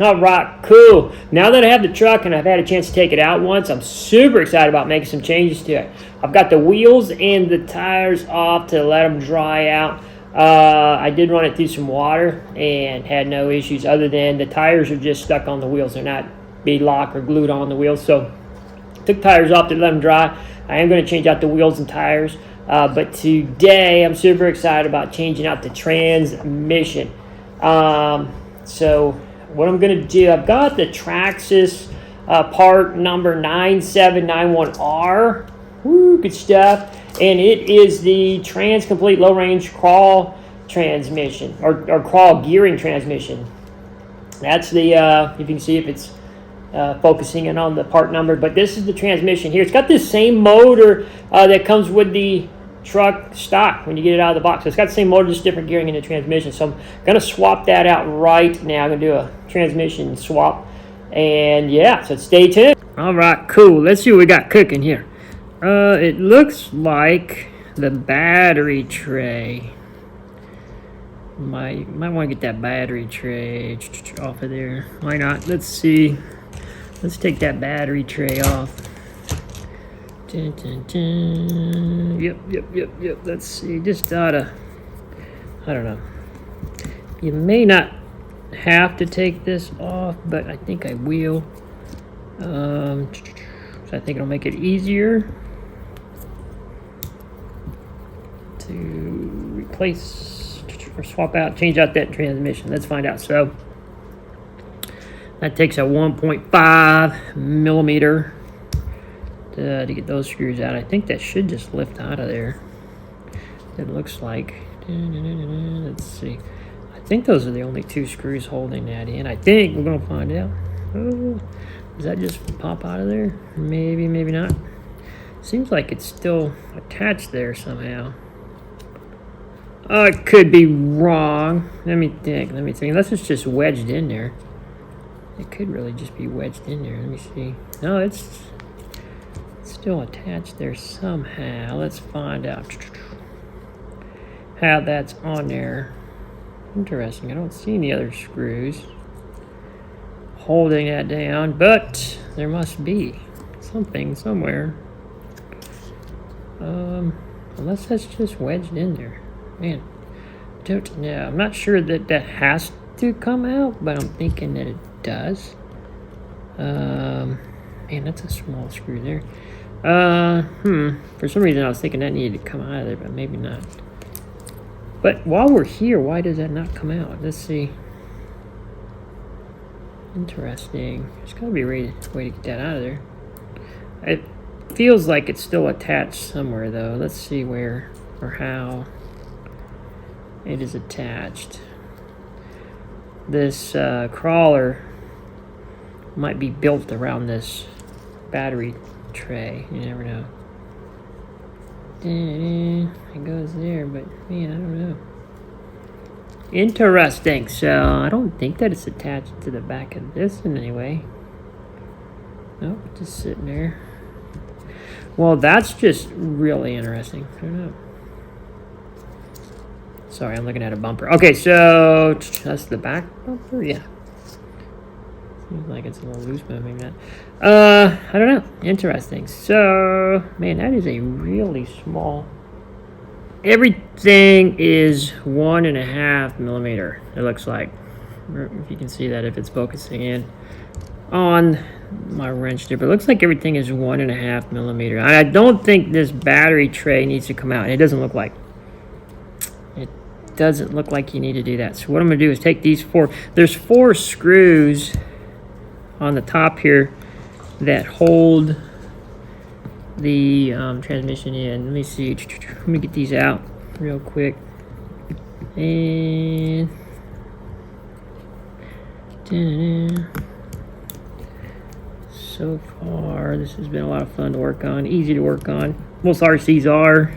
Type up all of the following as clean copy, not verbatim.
All right, cool. Now that I have the truck and I've had a chance to take it out once, I'm super excited about making some changes to it. I've got the wheels and the tires off to let them dry out. I did run it through some water and had no issues other than the tires are just stuck on the wheels. They're not bead-locked or glued on the wheels. So took tires off to let them dry. I am going to change out the wheels and tires. But today I'm super excited about changing out the transmission. So what I'm going to do, I've got the Traxxas part number 9791R. Woo, good stuff. And it is the Trans Complete Low Range Crawl transmission, or crawl gearing transmission. That's the, if you can see if it's focusing in on the part number, but this is the transmission here. It's got this same motor that comes with the truck stock when you get it out of the box. So it's got the same motor, just different gearing in the transmission. So I'm going to swap that out right now. I'm going to do a transmission swap. And yeah, so stay tuned. All right, cool. Let's see what we got cooking here. It looks like the battery tray. Might want to get that battery tray off of there. Why not? Let's see. Let's take that battery tray off. Dun, dun, dun. Yep. Let's see. Just oughta, I don't know. You may not have to take this off, but I think I will. So I think it'll make it easier to replace or swap out, change out that transmission. Let's find out. So that takes a 1.5 millimeter to get those screws out. I think that should just lift out of there. It looks like. Let's see. I think those are the only two screws holding that in. I think we're gonna find out. Oh, does that just pop out of there? Maybe, maybe not. Seems like it's still attached there somehow. Oh, it could be wrong. Let me think. Unless it's just wedged in there. It could really just be wedged in there. Let me see. No, it's still attached there somehow. Let's find out how that's on there. Interesting. I don't see any other screws holding that down, but there must be something somewhere. Unless that's just wedged in there. Man, don't know. I'm not sure that has to come out, but I'm thinking that it does. Man, that's a small screw there. For some reason I was thinking that needed to come out of there, but maybe not. But while we're here, why does that not come out? Let's see. Interesting. There's gotta be a way to get that out of there. It feels like it's still attached somewhere though. Let's see where or how it is attached. This crawler might be built around this battery tray. You never know. It goes there, but man, I don't know. Interesting. So I don't think that it's attached to the back of this in any way. Nope, just sitting there. Well, that's just really interesting. I don't know. Sorry, I'm looking at a bumper. Okay, so that's the back bumper? Yeah. Seems like it's a little loose moving that. I don't know. Interesting. So, man, that is a really small. Everything is 1.5 millimeter. It looks like. If you can see that, if it's focusing in on my wrench there, but it looks like everything is 1.5 millimeter. I don't think this battery tray needs to come out. It doesn't look like. It doesn't look like you need to do that. So what I'm gonna do is take these there's 4 screws on the top here that hold the transmission in. Let me see. Let me get these out real quick. And so far, this has been a lot of fun to work on. Easy to work on. Most RCs are.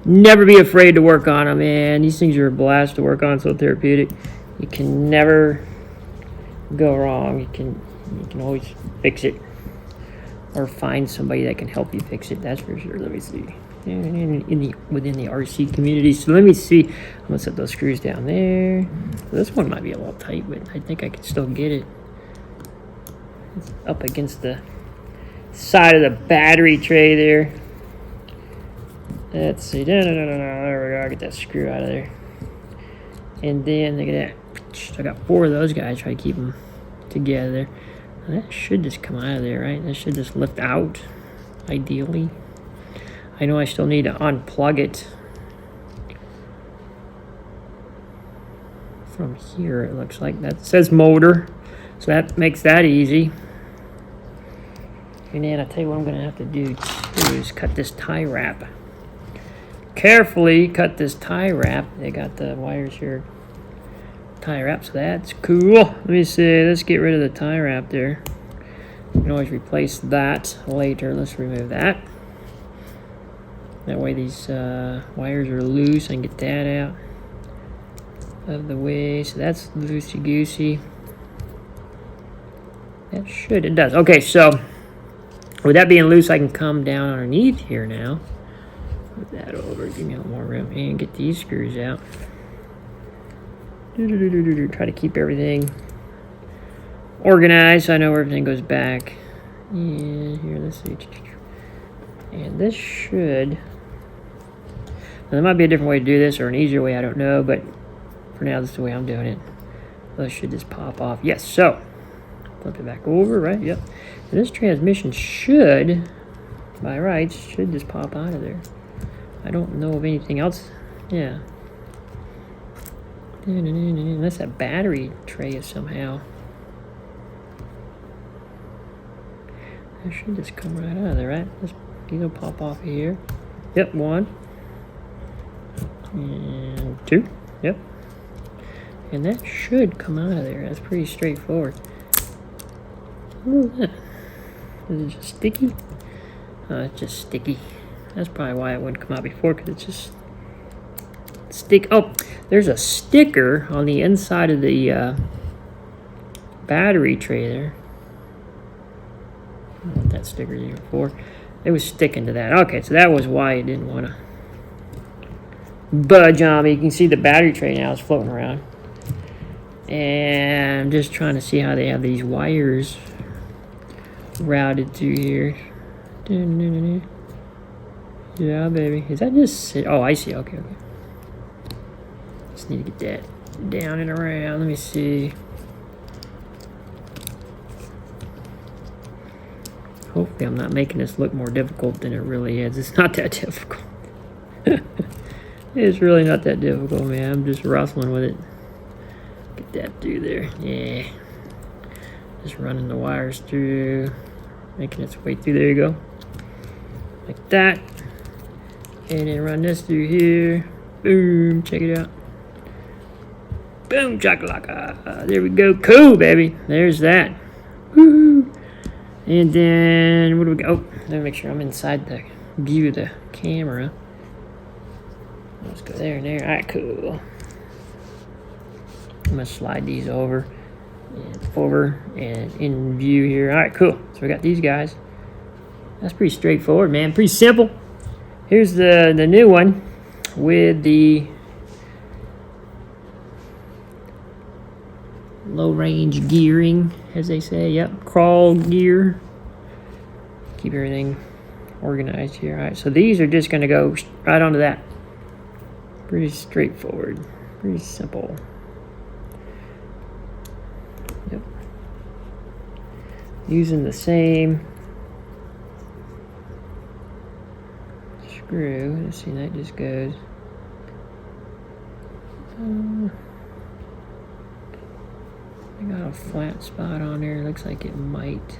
Never be afraid to work on them, man. These things are a blast to work on. So therapeutic. You can never go wrong. You can always fix it or find somebody that can help you fix it. That's for sure. Let me see. Within the RC community. So let me see. I'm gonna set those screws down there. This one might be a little tight, but I think I can still get it. It's up against the side of the battery tray there. Let's see. There we go. I'll get that screw out of there. And then look at that. I got 4 of those guys. Try to keep them together. That should just come out of there, right? That should just lift out, ideally. I know I still need to unplug it from here. It looks like that says motor, so that makes that easy. And then I tell you what I'm going to have to do too is cut this tie wrap. Carefully cut this tie wrap. They got the wires here. Tie wrap, so that's cool. Let me see. Let's get rid of the tie wrap there. You can always replace that later. Let's remove that. That way these wires are loose. I can get that out of the way. So that's loosey-goosey. That should. It does. Okay, so with that being loose, I can come down underneath here now. Move that over. Give me a little more room. And get these screws out. Try to keep everything organized so I know where everything goes back. And here, let's see. And this should... Now, there might be a different way to do this or an easier way, I don't know, but for now, this is the way I'm doing it. Those should just pop off. Yes, so flip it back over, right? Yep. And this transmission should, by rights, should just pop out of there. I don't know of anything else. Yeah. Unless that battery tray is somehow. That should just come right out of there, right? These will pop off of here. Yep, 1. And 2. Yep. And that should come out of there. That's pretty straightforward. What is that? Is it just sticky? It's just sticky. That's probably why it wouldn't come out before, because it's just stick. Oh, there's a sticker on the inside of the battery tray there. I don't know what that sticker's even for. It was sticking to that. Okay, so that was why it didn't want to budge on me. You can see the battery tray now is floating around. And I'm just trying to see how they have these wires routed through here. Yeah, baby. Is that just... Oh, I see. Okay, okay. Just need to get that down and around. Let me see. Hopefully I'm not making this look more difficult than it really is. It's not that difficult. It's really not that difficult, man. I'm just wrestling with it. Get that through there. Yeah. Just running the wires through. Making its way through. There you go. Like that. And then run this through here. Boom. Check it out. Boom. Chakalaka. There we go. Cool, baby. There's that. Woo. And then, what do we go? Oh, let me make sure I'm inside the view of the camera. Let's go there and there. All right, cool. I'm going to slide these over and in view here. All right, cool. So we got these guys. That's pretty straightforward, man. Pretty simple. Here's the new one with the low range gearing, as they say. Yep, crawl gear. Keep everything organized here. All right, so these are just going to go right onto that. Pretty straightforward. Pretty simple. Yep. Using the same screw. Let's see, that just goes. I got a flat spot on there. Looks like it might.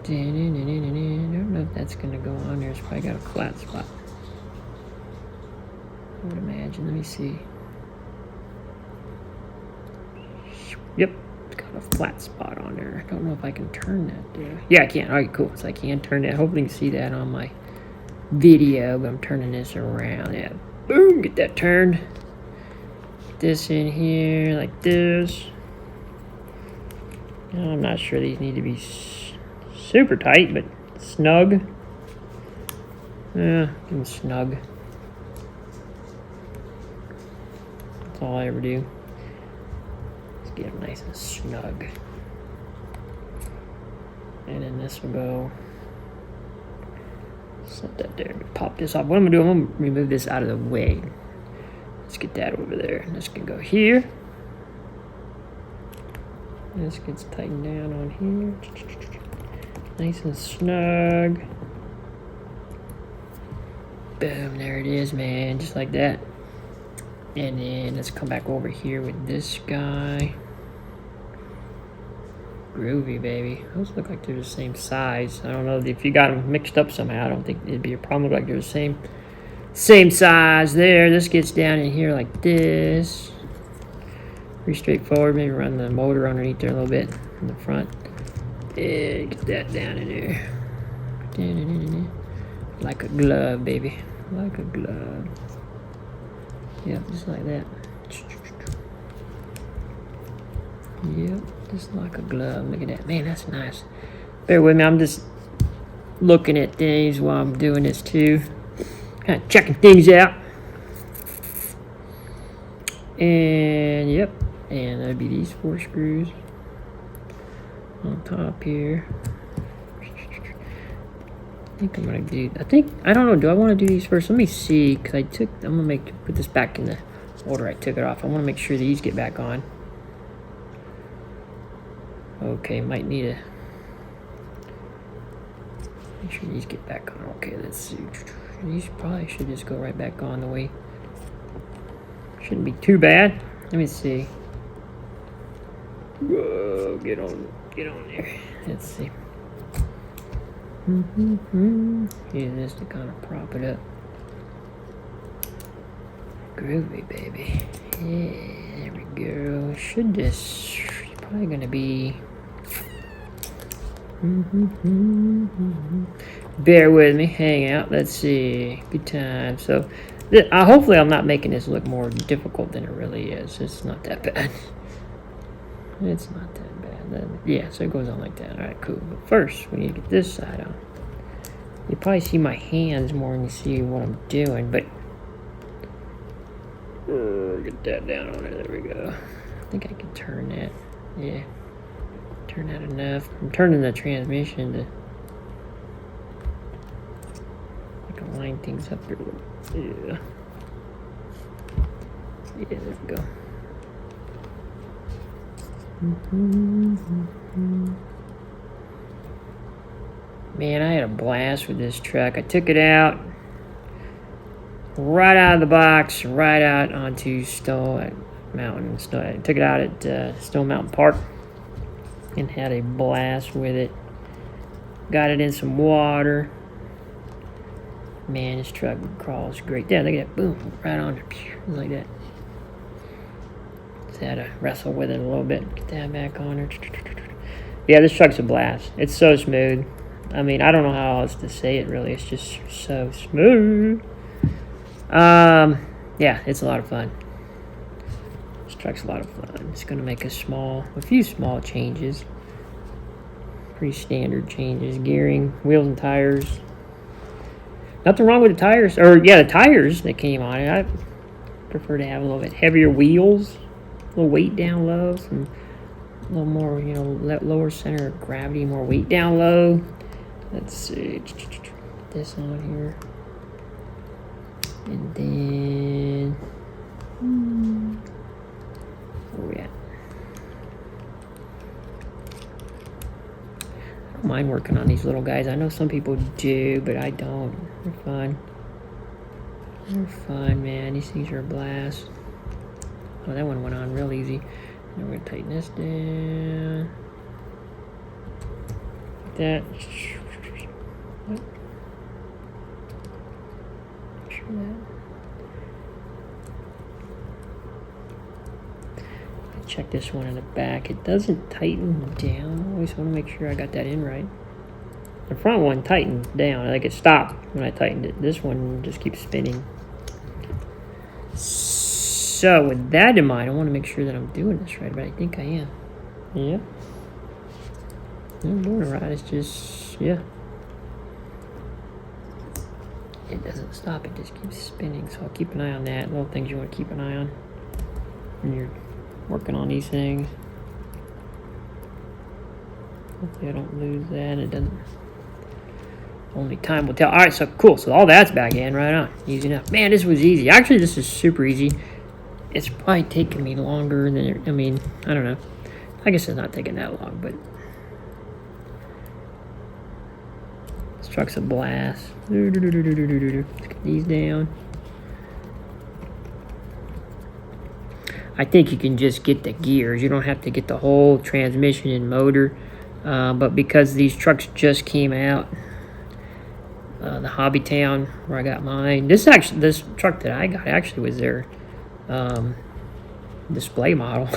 I don't know if that's going to go on there. It's probably got a flat spot. I would imagine. Let me see. Yep. It's got a flat spot on there. I don't know if I can turn that there. Yeah, I can. All right, cool. So I can turn that. Hopefully you can see that on my video. But I'm turning this around. Yeah. Boom. Get that turned. Get this in here like this. Now, I'm not sure these need to be super tight, but snug. Yeah, give them snug. That's all I ever do. Just get them nice and snug. And then this will go. Set that there. Pop this off. What I'm gonna do, I'm gonna remove this out of the way. Let's get that over there. This can go here. This gets tightened down on here. Nice and snug. Boom, there it is, man. Just like that. And then let's come back over here with this guy. Groovy, baby. Those look like they're the same size. I don't know if you got them mixed up somehow. I don't think it'd be a problem. Look like they're the same size there. This gets down in here like this. Pretty straightforward. Maybe run the motor underneath there a little bit in the front. Yeah, get that down in there. Like a glove, baby. Like a glove. Yep, just like that. Yep, just like a glove. Look at that. Man, that's nice. Bear with me. I'm just looking at things while I'm doing this too. Kind of checking things out. And yep. And that'd be these 4 screws on top here. I think I'm gonna do. I don't know. Do I want to do these first? Let me see, because I'm gonna put this back in the order I took it off. I want to make sure these get back on. Okay, might need a. Make sure these get back on. Okay, let's see. These probably should just go right back on the way. Shouldn't be too bad. Let me see. Whoa, get on there. Let's see. Use this to kind of prop it up. Groovy, baby. Yeah, there we go. Should just probably gonna be. Bear with me. Hang out. Let's see. Good time. So, hopefully, I'm not making this look more difficult than it really is. It's not that bad. It's not that bad. Yeah, so it goes on like that. All right, cool. But first, we need to get this side on. You probably see my hands more than you see what I'm doing, but get that down on there. There we go. I think I can turn that. Yeah, turn that enough. I'm turning the transmission to I can line things up here. Yeah. Yeah, there we go. Man, I had a blast with this truck. I took it out right out of the box, right out onto Stone Mountain. I took it out at Stone Mountain Park and had a blast with it. Got it in some water. Man, this truck crawls great. Yeah, look at that. Boom, right on there. Like that. Just had to wrestle with it a little bit. Get that back on there. Yeah, this truck's a blast. It's so smooth. I mean, I don't know how else to say it, really. It's just so smooth. Yeah, it's a lot of fun. This truck's a lot of fun. It's going to make a few small changes. Pretty standard changes. Gearing, wheels and tires. Nothing wrong with the tires. Or, yeah, the tires that came on it. I prefer to have a little bit heavier wheels. A little weight down low. Some, a little more, lower center of gravity. More weight down low. Let's see. Put this on here. And then... where we at? I don't mind working on these little guys. I know some people do, but I don't. They're fun. They're fun, man. These things are a blast. Oh, that one went on real easy. Now we're going to tighten this down. Like that. What? Make sure that. Check this one in the back. It doesn't tighten down. I always want to make sure I got that in right. The front one tightened down. Like it stopped when I tightened it. This one just keeps spinning. So with that in mind, I want to make sure that I'm doing this right, but I think I am. Yeah. I'm doing it right. It's just, yeah. It doesn't stop. It just keeps spinning. So I'll keep an eye on that. Little things you want to keep an eye on when you're working on these things. Hopefully I don't lose that. It doesn't. Only time will tell. All right, so cool. So all that's back in. Right on. Easy enough. Man, this was easy. Actually, this is super easy. It's probably taking me longer than it, I mean, I don't know. I guess it's not taking that long, but this truck's a blast. Let's get these down. I think you can just get the gears. You don't have to get the whole transmission and motor. But because these trucks just came out, the Hobby Town where I got mine, this truck that I got actually was their display model.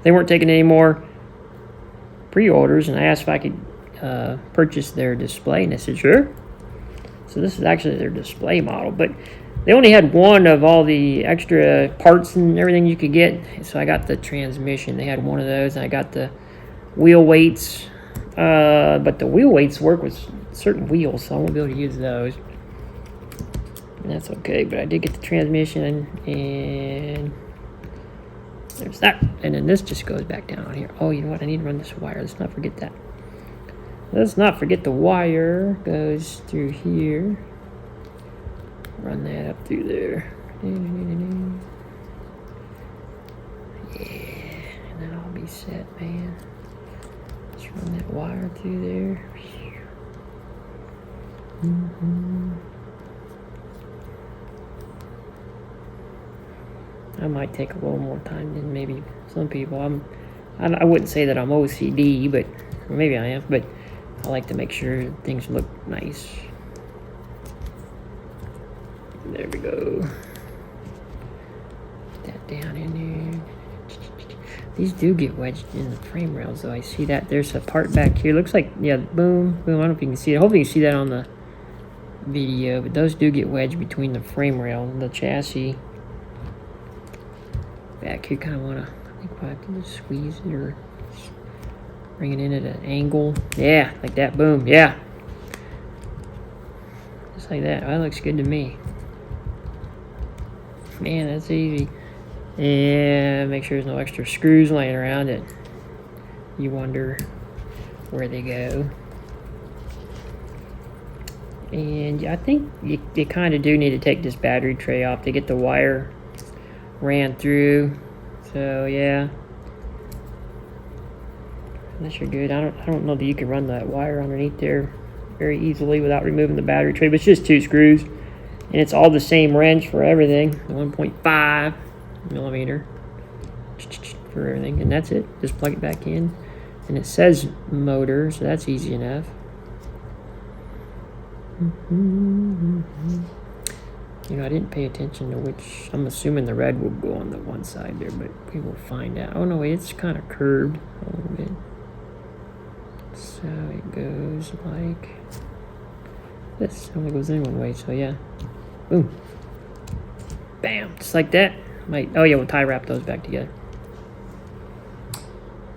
They weren't taking any more pre-orders, and I asked if I could purchase their display, and they said sure. So this is actually their display model, but they only had one of all the extra parts and everything you could get. So I got the transmission. They had one of those, and I got the wheel weights. But the wheel weights work with certain wheels, so I won't be able to use those. And that's okay, but I did get the transmission, and there's that. And then this just goes back down on here. Oh, you know what? I need to run this wire. Let's not forget that. Let's not forget the wire goes through here. Run that up through there. Yeah, and then I'll be set, man. Let's run that wire through there. I might take a little more time than maybe some people. I wouldn't say that I'm OCD, but maybe I am. But I like to make sure things look nice. There we go. Put that down in there. These do get wedged in the frame rails, though. I see that. There's a part back here. Looks like, yeah, boom, boom. I don't know if you can see it. Hopefully you can see that on the video. But those do get wedged between the frame rail and the chassis. Back here, kind of want to, I think I have to just squeeze it or bring it in at an angle. Yeah, like that. Boom. Yeah. Just like that. That looks good to me. Man, that's easy. And make sure there's no extra screws laying around that you wonder where they go. And I think you kind of do need to take this battery tray off to get the wire ran through. So yeah, unless you're good, I don't know that you can run that wire underneath there very easily without removing the battery tray. But it's just 2 screws. And it's all the same wrench for everything, 1.5 millimeter for everything, and that's it. Just plug it back in, and it says motor, so that's easy enough. You know, I didn't pay attention to which. I'm assuming the red will go on the one side there, but we will find out. Oh no, wait, it's kind of curved a little bit, so it goes like this. Only goes in one way, so yeah. Boom. Bam. Just like that. Oh yeah, we'll tie wrap those back together.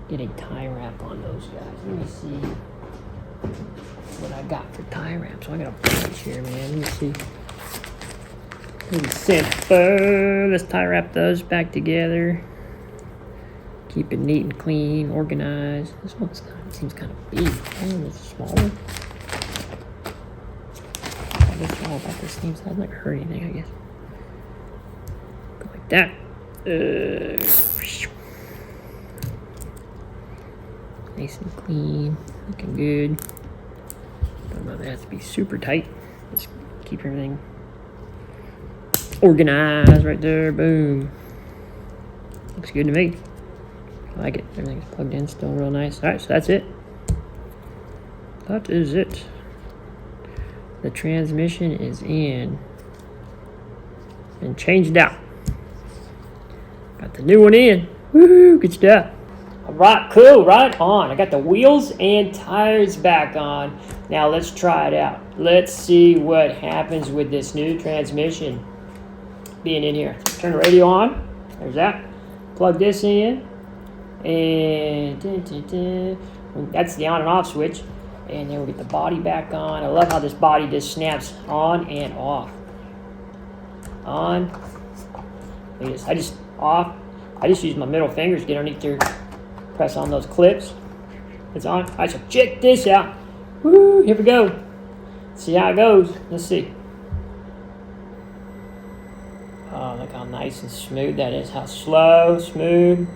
Get a tie wrap on those guys. Let me see what I got for tie wrap. So I got a bunch here, man. Let me see. Pretty simple. Let's tie wrap those back together. Keep it neat and clean, organized. This one seems kind of big. Oh, it's smaller. It's all about the same size. Not hurt anything, I guess. Go like that. Nice and clean, looking good. Don't know that has to be super tight. Just keep everything organized right there. Boom. Looks good to me. I like it. Everything's plugged in, still real nice. All right, so that's it. That is it. The transmission is in and changed out. Got the new one in. Woohoo, good stuff. All right, cool, right on. I got the wheels and tires back on. Now let's try it out. Let's see what happens with this new transmission being in here. Turn the radio on. There's that. Plug this in. And that's the on and off switch. And then we'll get the body back on. I love how this body just snaps on and off. On. Look at this. I just use my middle fingers, get underneath there, press on those clips. It's on. All right, so check this out. Woo, here we go. See how it goes. Let's see. Oh, look how nice and smooth that is. How slow, smooth.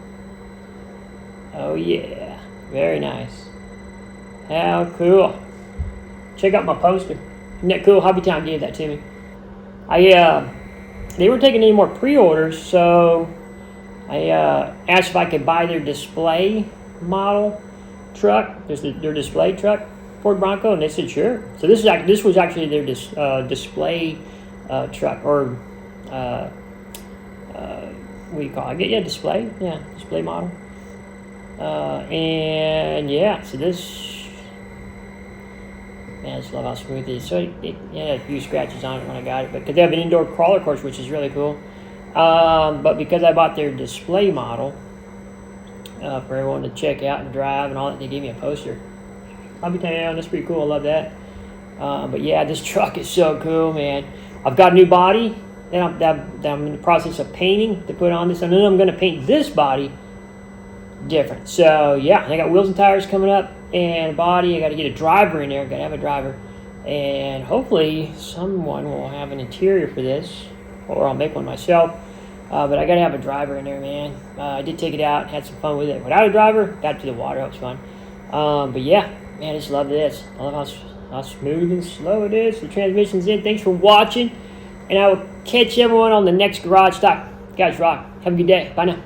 Oh, yeah. Very nice. How cool. Check out my poster. Isn't that cool? Hobby Town gave that to me. They weren't taking any more pre-orders, so I asked if I could buy their display model truck. Their display truck, Ford Bronco, and they said sure. So this was actually their display truck, or what do you call it? Yeah, display. Yeah, display model. And yeah, so this. Man, I just love how smooth it is. So it had a few scratches on it when I got it, but because they have an indoor crawler course, which is really cool. But because I bought their display model for everyone to check out and drive and all that, they gave me a poster. Hobby Town, that's pretty cool. I love that. But yeah, this truck is so cool, man. I've got a new body that I'm in the process of painting to put on this, and then I'm going to paint this body different. So yeah, I got wheels and tires coming up and a body. I got to get a driver in there. Got to have a driver, and hopefully someone will have an interior for this, or I'll make one myself. But I got to have a driver in there, man. I did take it out, had some fun with it. Without a driver, got to the water. It was fun. But yeah, man, I just love this. I love how smooth and slow it is. The transmission's in. Thanks for watching, and I will catch everyone on the next Garage Stock. You guys rock. Have a good day. Bye now.